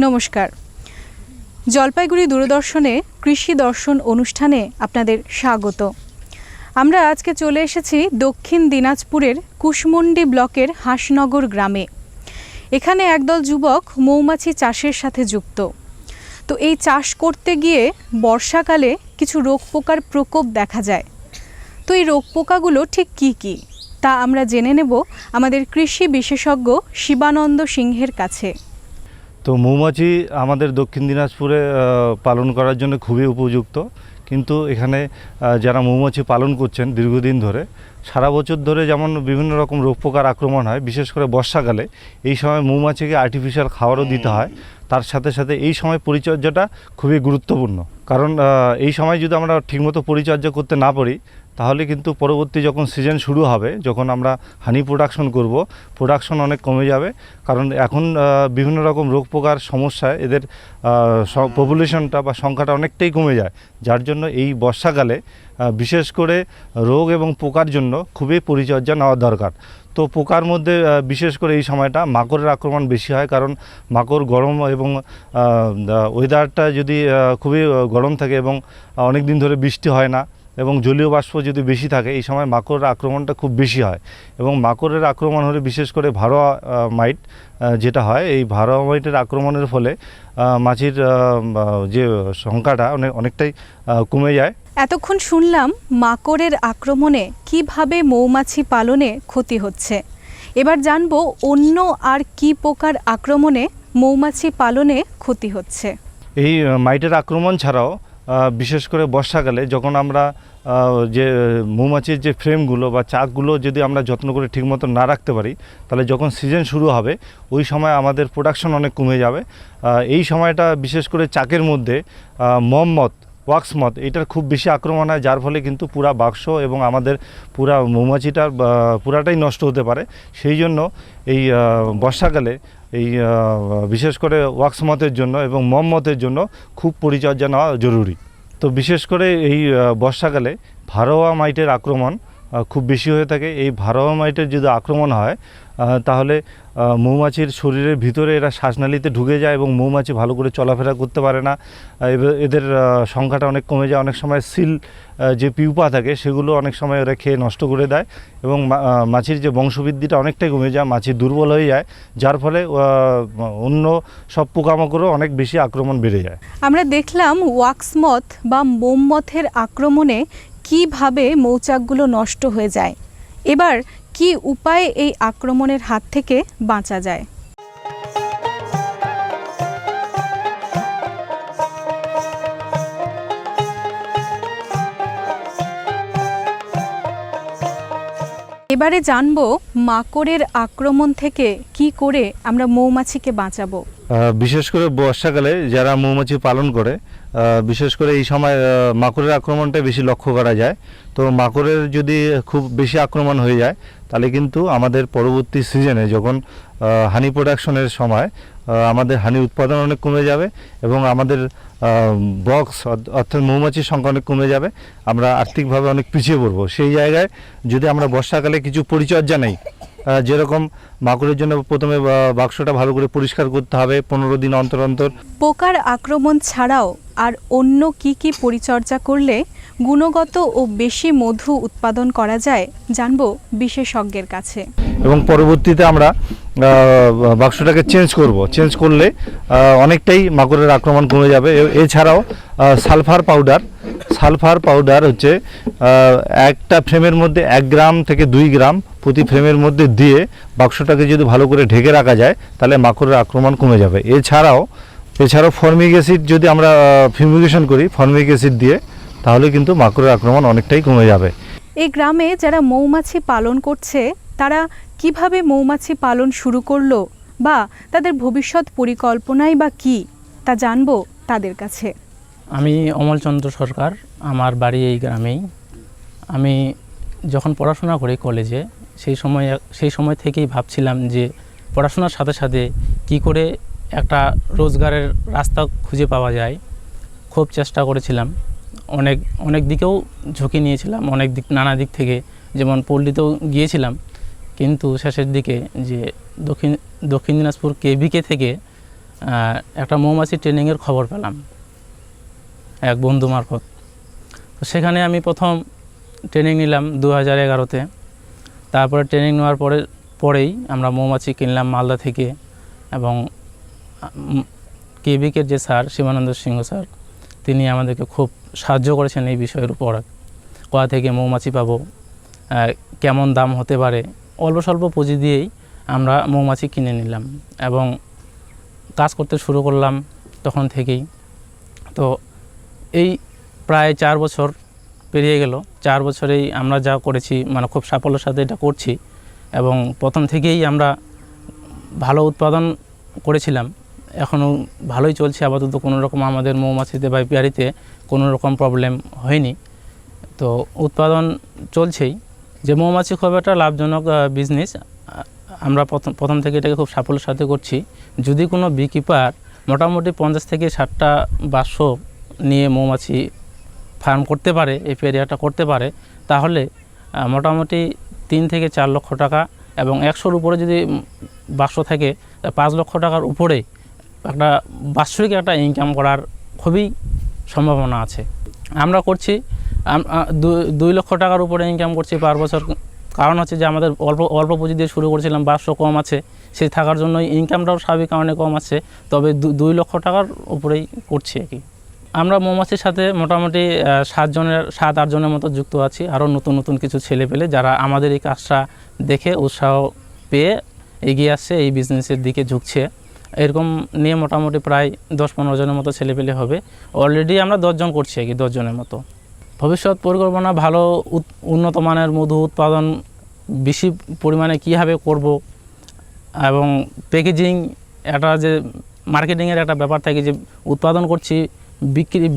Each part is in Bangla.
নমস্কার, জলপাইগুড়ি দূরদর্শনে কৃষি দর্শন অনুষ্ঠানে আপনাদের স্বাগত। আমরা আজকে চলে এসেছি দক্ষিণ দিনাজপুরের কুশমন্ডি ব্লকের হাঁসনগর গ্রামে। এখানে একদল যুবক মৌমাছি চাষের সাথে যুক্ত। তো এই চাষ করতে গিয়ে বর্ষাকালে কিছু রোগ পোকার প্রকোপ দেখা যায়। তো এই রোগ পোকাগুলো ঠিক কী কী তা আমরা জেনে নেব আমাদের কৃষি বিশেষজ্ঞ শিবানন্দ সিংহের কাছে। তো মৌমাছি আমাদের দক্ষিণ দিনাজপুরে পালন করার জন্য খুবই উপযুক্ত, কিন্তু এখানে যারা মৌমাছি পালন করছেন দীর্ঘদিন ধরে, সারা বছর ধরে যেমন বিভিন্ন রকম রোগ পোকার আক্রমণ হয়, বিশেষ করে বর্ষাকালে এই সময় মৌমাছিকে আর্টিফিশিয়াল খাবারও দিতে হয়। তার সাথে সাথে এই সময় পরিচর্যাটা খুবই গুরুত্বপূর্ণ, কারণ এই সময় যদি আমরা ঠিকমতো পরিচর্যা করতে না পারি তাহলে কিন্তু পরবর্তী যখন সিজন শুরু হবে, যখন আমরা হানি প্রোডাকশন করব, প্রোডাকশন অনেক কমে যাবে। কারণ এখন বিভিন্ন রকম রোগ পোকার সমস্যায় এদের পপুলেশনটা বা সংখ্যাটা অনেকটাই কমে যায়, যার জন্য এই বর্ষাকালে বিশেষ করে রোগ এবং পোকার জন্য খুবই পরিচর্যা নেওয়া দরকার। তো পোকার মধ্যে বিশেষ করে এই সময়টা মাকড়ের আক্রমণ বেশি হয়, কারণ মাকড় গরম এবং ওয়েদারটা যদি খুবই গরম থাকে এবং অনেক দিন ধরে বৃষ্টি হয় না এবং জলীয় বাষ্প যদি বেশি থাকে, এই সময় মাকড়ের আক্রমণটা খুব বেশি হয়। এবং মাকড়ের আক্রমণ হলে বিশেষ করে ভারোয়া মাইট যেটা হয়, এই ভারোয়া মাইটের আক্রমণের ফলে মাছির যে সংখ্যাটা অনেকটাই কমে যায়। এতক্ষণ শুনলাম মাকড়ের আক্রমণে কিভাবে মৌমাছি পালনে ক্ষতি হচ্ছে। এবার জানবো অন্য আর কি পোকার আক্রমণে মৌমাছি পালনে ক্ষতি হচ্ছে। এই মাইটের আক্রমণ ছাড়াও বিশেষ করে বর্ষাকালে যখন আমরা যে মৌমাছির যে ফ্রেমগুলো বা চাকগুলো যদি আমরা যত্ন করে ঠিকমতো না রাখতে পারি, তাহলে যখন সিজন শুরু হবে ওই সময় আমাদের প্রোডাকশন অনেক কমে যাবে। এই সময়টা বিশেষ করে চাকের মধ্যে মম্মথ, ওয়াক্স মথ, এটার খুব বেশি আক্রমণ হয়, যার ফলে কিন্তু পুরা বাক্স এবং আমাদের পুরা মৌমাছিটার পুরাটাই নষ্ট হতে পারে। সেই জন্য এই বর্ষাকালে এই বিশেষ করে ওয়াক্স মথের জন্য এবং মথের জন্য খুব পরিচর্যা নেওয়া জরুরি। তো বিশেষ করে এই বর্ষাকালে ভারোয়া মাইটের আক্রমণ খুব বেশি হয়ে থাকে। এই ভারোয়া মাইটের যদি আক্রমণ হয় তাহলে মৌমাছির শরীরের ভিতরে এরা শ্বাসনালীতে ঢুকে যায় এবং মৌমাছি ভালো করে চলাফেরা করতে পারে না। এদের সংখ্যাটা অনেক কমে যায়। অনেক সময় সিল যে পিউপা থাকে সেগুলো অনেক সময় এরা খেয়ে নষ্ট করে দেয় এবং মাছির যে বংশবৃদ্ধিটা অনেকটাই কমে যায়, মাছি দুর্বল হয়ে যায়, যার ফলে অন্য সব পোকামাকড়ও অনেক বেশি আক্রমণ বেড়ে যায়। আমরা দেখলাম ওয়াক্সমথ বা মোমমথের আক্রমণে কিভাবে মৌচাকগুলো নষ্ট হয়ে যায়। এবার কি উপায়ে এই আক্রমণের হাত থেকে বাঁচা যায়? এবারে জানবো মাকড়ের আক্রমণ থেকে কি করে আমরা মৌমাছিকে বাঁচাবো। বিশেষ করে বর্ষাকালে যারা মৌমাছি পালন করে, বিশেষ করে এই সময় মাকড়ের আক্রমণটা বেশি লক্ষ্য করা যায়। তো মাকড়ের যদি খুব বেশি আক্রমণ হয়ে যায় তাহলে কিন্তু আমাদের পরবর্তী সিজনে যখন হানি প্রোডাকশনের সময় আমাদের হানি উৎপাদন অনেক কমে যাবে এবং আমাদের বক্স অর্থাৎ মৌমাছির সংখ্যা অনেক কমে যাবে, আমরা আর্থিকভাবে অনেক পিছিয়ে পড়বো। সেই জায়গায় যদি আমরা বর্ষাকালে কিছু পরিচর্যা নেই, যেরকম মাকড়ের জন্য প্রথমে বাক্সটা ভালো করে পরিষ্কার করতে হবে 15 দিন অন্তর অন্তর। পোকার আক্রমণ ছাড়াও আর অন্য কি কি পরিচর্যা করলে গুণগত ও বেশি মধু উৎপাদন করা যায় জানবো বিশেষজ্ঞের কাছে। এবং পরবর্তীতে আমরা বাক্সটাকে চেঞ্জ করলে অনেকটাই মাকড়ের আক্রমণ কমে যাবে। এছাড়াও সালফার পাউডার হচ্ছে একটা ফ্রেমের মধ্যে 1 গ্রাম থেকে 2 গ্রাম প্রতি ফ্রেমের মধ্যে দিয়ে বাক্সটাকে যদি ভালো করে ঢেকে রাখা যায় তাহলে মাকড়ের আক্রমণ কমে যাবে। এছাড়াও ফর্মিক অ্যাসিড যদি আমরা ফিউমিগেশন করি ফর্মিক অ্যাসিড দিয়ে, তাহলে কিন্তু মাকড়ের আক্রমণ অনেকটাই কমে যাবে। এই গ্রামে যারা মৌমাছি পালন করছে তারা কিভাবে মৌমাছি পালন শুরু করলো বা তাদের ভবিষ্যৎ পরিকল্পনাই বা কি তা জানবো তাদের কাছে। আমি অমলচন্দ্র সরকার, আমার বাড়ি এই গ্রামেই। আমি যখন পড়াশোনা করি কলেজে সেই সময় থেকেই ভাবছিলাম যে পড়াশোনার সাথে সাথে কি করে একটা রোজগারের রাস্তা খুঁজে পাওয়া যায়। খুব চেষ্টা করেছিলাম, অনেক দিকেও ঝুঁকি নিয়েছিলাম, নানা দিক থেকে, যেমন পল্লীতেও গিয়েছিলাম। কিন্তু শেষের দিকে যে দক্ষিণ দিনাজপুর কেবিকে থেকে একটা মৌমাছি ট্রেনিংয়ের খবর পেলাম এক বন্ধু মারফত। তো সেখানে আমি প্রথম ট্রেনিং নিলাম 2011-তে। তারপরে ট্রেনিং নেওয়ার পরেই আমরা মৌমাছি কিনলাম মালদা থেকে, এবং কেবিকের যে স্যার শিবানন্দ সিংহ স্যার, তিনি আমাদেরকে খুব সাহায্য করেছেন এই বিষয়ের উপর। কোথা থেকে মৌমাছি পাবো, কেমন দাম হতে পারে, অল্প স্বল্প পুঁজি দিয়েই আমরা মৌমাছি কিনে নিলাম এবং কাজ করতে শুরু করলাম তখন থেকেই। তো এই প্রায় 4 বছর পেরিয়ে গেল। 4 বছরেই আমরা যা করেছি মানে খুব সাফল্যের সাথে এটা করছি, এবং প্রথম থেকেই আমরা ভালো উৎপাদন করেছিলাম। এখনও ভালোই চলছে আপাতত, কোনো রকম আমাদের মৌমাছিতে বা পেয়ারিতে কোনো রকম প্রবলেম হয়নি। তো উৎপাদন চলছেই। যে মৌমাছি খুব একটা লাভজনক বিজনেস, আমরা প্রথম থেকে এটাকে খুব সাফল্যের সাথে করছি। যদি কোনো বিকিপার মোটামুটি 50 থেকে 60টা বাক্স নিয়ে মৌমাছি ফার্ম করতে পারে, এই পেয়ারিটা করতে পারে, তাহলে মোটামুটি 3 থেকে 4 লক্ষ টাকা, এবং 100-র উপরে যদি বাক্স থাকে 5 লক্ষ টাকার উপরে একটা বাৎসরিক একটা ইনকাম করার খুবই সম্ভাবনা আছে। আমরা করছি 2 লক্ষ টাকার উপরে ইনকাম করছি পার বছর। কারণ হচ্ছে যে আমাদের অল্প পুঁজি দিয়ে শুরু করেছিলাম, বাক্স কম আছে, সেই থাকার জন্য ইনকামটাও স্বাভাবিক কারণে কম আছে। তবে 2 লক্ষ টাকার উপরেই করছি আর কি। আমরা মৌমাছির সাথে মোটামুটি 7-8 জনের মতো যুক্ত আছি। আরও নতুন কিছু ছেলে পেলে যারা আমাদের এই কাজটা দেখে উৎসাহ পেয়ে এগিয়ে আসছে, এই বিজনেসের দিকে ঝুঁকছে। এরকম নিয়ে মোটামুটি প্রায় 10-15 জনের মতো ছেলে পেলে হবে। অলরেডি আমরা 10 জন করছি আর কি, 10 জনের মতো। ভবিষ্যৎ পরিকল্পনা ভালো উন্নত মানের মধু উৎপাদন বেশি পরিমাণে কীভাবে করব, এবং প্যাকেজিং, একটা যে মার্কেটিংয়ের একটা ব্যাপার থাকে, যে উৎপাদন করছি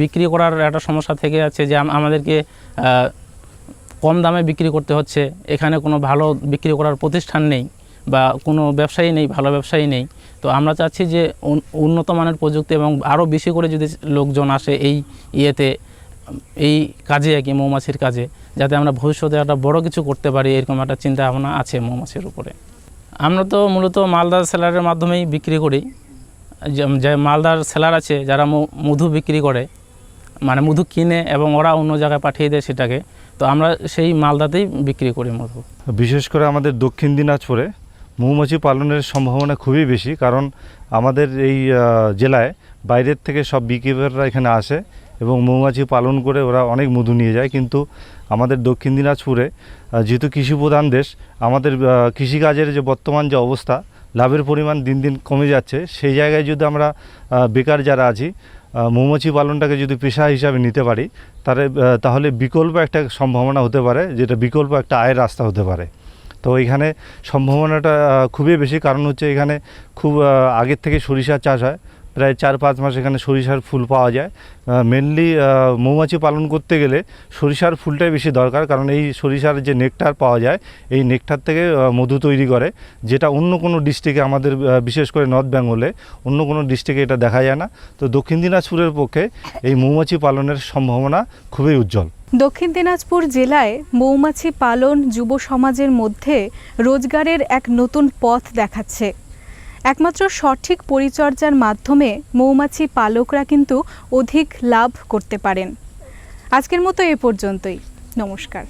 বিক্রি করার একটা সমস্যা থেকে আছে, যে আমাদেরকে কম দামে বিক্রি করতে হচ্ছে। এখানে কোনো ভালো বিক্রি করার প্রতিষ্ঠান নেই বা কোনো ব্যবসায়ী নেই, ভালো ব্যবসায়ী নেই। তো আমরা চাচ্ছি যে উন্নত মানের প্রযুক্তি এবং আরও বেশি করে যদি লোকজন আসে এই কাজে আর কি, মৌমাছির কাজে, যাতে আমরা ভবিষ্যতে একটা বড় কিছু করতে পারি, এরকম একটা চিন্তা ভাবনা আছে মৌমাছির উপরে। আমরা তো মূলত মালদার সেলারের মাধ্যমেই বিক্রি করি। যে মালদার সেলার আছে যারা মধু বিক্রি করে, মানে মধু কিনে এবং ওরা অন্য জায়গায় পাঠিয়ে দেয় সেটাকে, তো আমরা সেই মালদাতেই বিক্রি করি মধু। বিশেষ করে আমাদের দক্ষিণ দিনাজপুরে মৌমাছি পালনের সম্ভাবনা খুবই বেশি, কারণ আমাদের এই জেলায় বাইরের থেকে সব বিকিপাররা এখানে আসে এবং মৌমাছি পালন করে ওরা অনেক মধু নিয়ে যায়। কিন্তু আমাদের দক্ষিণ দিনাজপুরে যেহেতু কৃষিপ্রধান দেশ, আমাদের কৃষিকাজের যে বর্তমান যে অবস্থা, লাভের পরিমাণ দিন দিন কমে যাচ্ছে। সেই জায়গায় যদি আমরা বেকার যারা আছি, মৌমাছি পালনটাকে যদি পেশা হিসাবে নিতে পারি, তাহলে বিকল্প একটা সম্ভাবনা হতে পারে, যেটা বিকল্প একটা আয়ের রাস্তা হতে পারে। তো এখানে সম্ভাবনাটা খুবই বেশি, কারণ হচ্ছে এখানে খুব আগের থেকে সরিষার চাষ হয়। প্রায় 4-5 মাস এখানে সরিষার ফুল পাওয়া যায়। মেনলি মৌমাছি পালন করতে গেলে সরিষার ফুলটাই বেশি দরকার, কারণ এই সরিষার যে নেকটার পাওয়া যায়, এই নেকটার থেকে মধু তৈরি করে, যেটা অন্য কোনো ডিস্ট্রিক্টে, আমাদের বিশেষ করে নর্থ বেঙ্গলে অন্য কোনো ডিস্ট্রিক্টে এটা দেখা যায় না। তো দক্ষিণ দিনাজপুরের পক্ষে এই মৌমাছি পালনের সম্ভাবনা খুবই উজ্জ্বল। দক্ষিণ দিনাজপুর জেলায় মৌমাছি পালন যুব সমাজের মধ্যে রোজগারের এক নতুন পথ দেখাচ্ছে। একমাত্র সঠিক পরিচর্যার মাধ্যমে মৌমাছি পালকরা কিন্তু অধিক লাভ করতে পারেন। আজকের মতো এ পর্যন্তই। নমস্কার।